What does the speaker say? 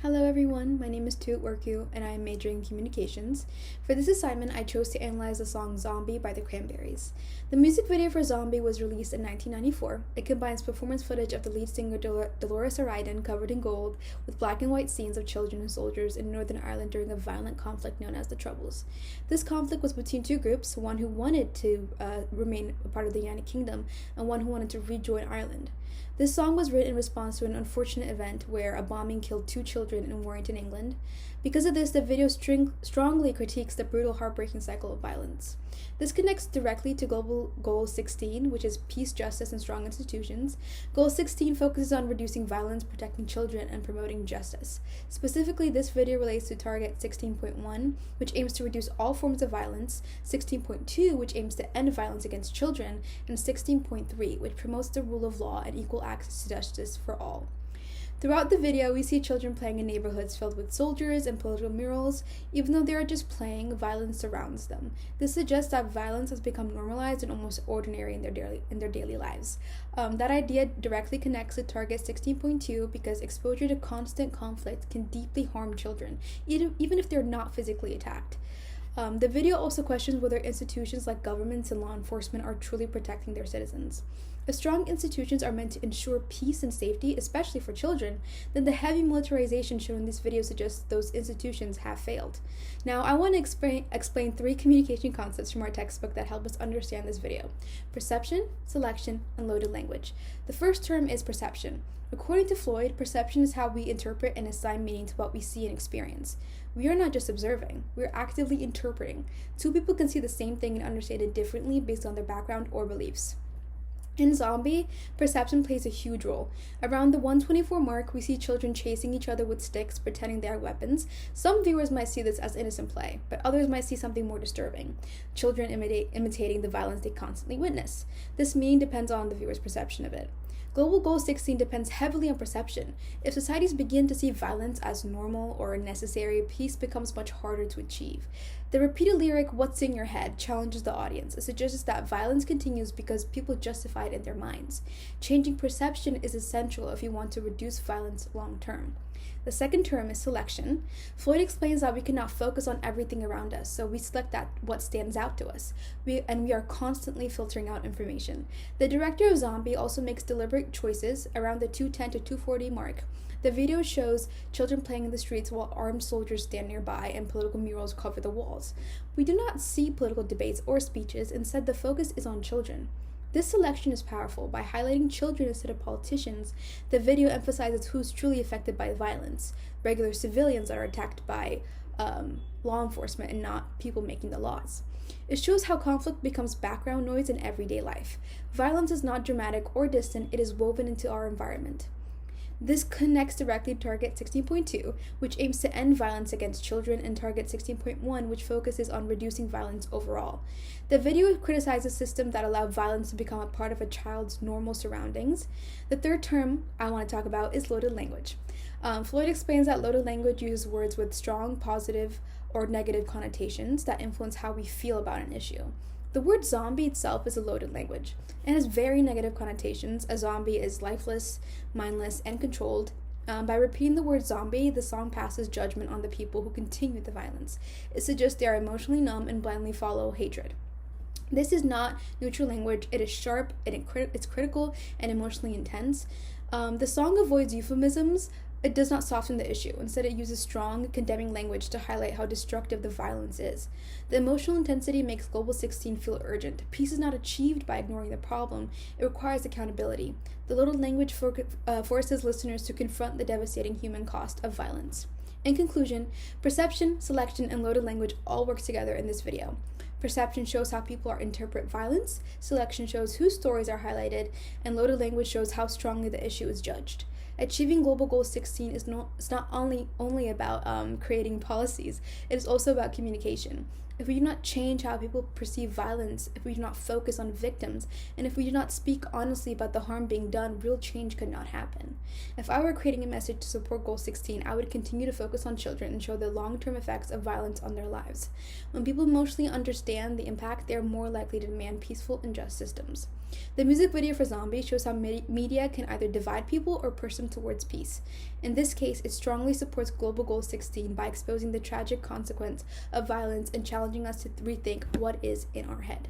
Hello everyone, my name is Tehut Worku and I am majoring in communications. For this assignment, I chose to analyze the song Zombie by the Cranberries. The music video for Zombie was released in 1994. It combines performance footage of the lead singer Dolores O'Riordan covered in gold with black and white scenes of children and soldiers in Northern Ireland during a violent conflict known as the Troubles. This conflict was between two groups, one who wanted to remain a part of the United Kingdom and one who wanted to rejoin Ireland. This song was written in response to an unfortunate event where a bombing killed two children in Warrington, England. Because of this, the video strongly critiques the brutal, heartbreaking cycle of violence. This connects directly to Global Goal 16, which is peace, justice, and strong institutions. Goal 16 focuses on reducing violence, protecting children, and promoting justice. Specifically, this video relates to Target 16.1, which aims to reduce all forms of violence, 16.2, which aims to end violence against children, and 16.3, which promotes the rule of law and equal access to justice for all. Throughout the video, we see children playing in neighborhoods filled with soldiers and political murals. Even though they are just playing, violence surrounds them. This suggests that violence has become normalized and almost ordinary in their daily lives. That idea directly connects to Target 16.2 because exposure to constant conflict can deeply harm children, even if they're not physically attacked. The video also questions whether institutions like governments and law enforcement are truly protecting their citizens. If strong institutions are meant to ensure peace and safety, especially for children, then the heavy militarization shown in this video suggests those institutions have failed. Now, I want to explain three communication concepts from our textbook that help us understand this video: perception, selection, and loaded language. The first term is perception. According to Floyd, perception is how we interpret and assign meaning to what we see and experience. We are not just observing, we are actively interpreting. Two people can see the same thing and understand it differently based on their background or beliefs. In Zombie, perception plays a huge role. Around the 124 mark, we see children chasing each other with sticks, pretending they are weapons. Some viewers might see this as innocent play, but others might see something more disturbing: children imitating the violence they constantly witness. This meaning depends on the viewer's perception of it. Global Goal 16 depends heavily on perception. If societies begin to see violence as normal or necessary, peace becomes much harder to achieve. The repeated lyric, "What's in your head?" challenges the audience. It suggests that violence continues because people justify it in their minds. Changing perception is essential if you want to reduce violence long term. The second term is selection. Floyd explains that we cannot focus on everything around us, so we select what stands out to us. We are constantly filtering out information. The director of Zombie also makes deliberate choices around the 210 to 240 mark. The video shows children playing in the streets while armed soldiers stand nearby and political murals cover the walls. We do not see political debates or speeches. Instead, the focus is on children. This selection is powerful. By highlighting children instead of politicians, the video emphasizes who's truly affected by violence: regular civilians that are attacked by law enforcement and not people making the laws. It shows how conflict becomes background noise in everyday life. Violence is not dramatic or distant, it is woven into our environment. This connects directly to Target 16.2, which aims to end violence against children, and Target 16.1, which focuses on reducing violence overall. The video criticizes systems that allow violence to become a part of a child's normal surroundings. The third term I want to talk about is loaded language. Floyd explains that loaded language uses words with strong positive or negative connotations that influence how we feel about an issue. The word zombie itself is a loaded language and has very negative connotations. A zombie is lifeless, mindless, and controlled. By repeating the word zombie, the song passes judgment on the people who continue the violence. It suggests they are emotionally numb and blindly follow hatred. This is not neutral language. It is sharp, it's critical, and emotionally intense. The song avoids euphemisms. It does not soften the issue. Instead, it uses strong, condemning language to highlight how destructive the violence is. The emotional intensity makes Global 16 feel urgent. Peace is not achieved by ignoring the problem. It requires accountability. The loaded language forces listeners to confront the devastating human cost of violence. In conclusion, perception, selection, and loaded language all work together in this video. Perception shows how people interpret violence, selection shows whose stories are highlighted, and loaded language shows how strongly the issue is judged. Achieving Global Goal 16 is not only about creating policies, it is also about communication. If we do not change how people perceive violence, if we do not focus on victims, and if we do not speak honestly about the harm being done, real change could not happen. If I were creating a message to support Goal 16, I would continue to focus on children and show the long-term effects of violence on their lives. When people emotionally understand the impact, they are more likely to demand peaceful and just systems. The music video for Zombie shows how media can either divide people or push them towards peace. In this case, it strongly supports Global Goal 16 by exposing the tragic consequence of violence and challenging us to rethink what is in our head.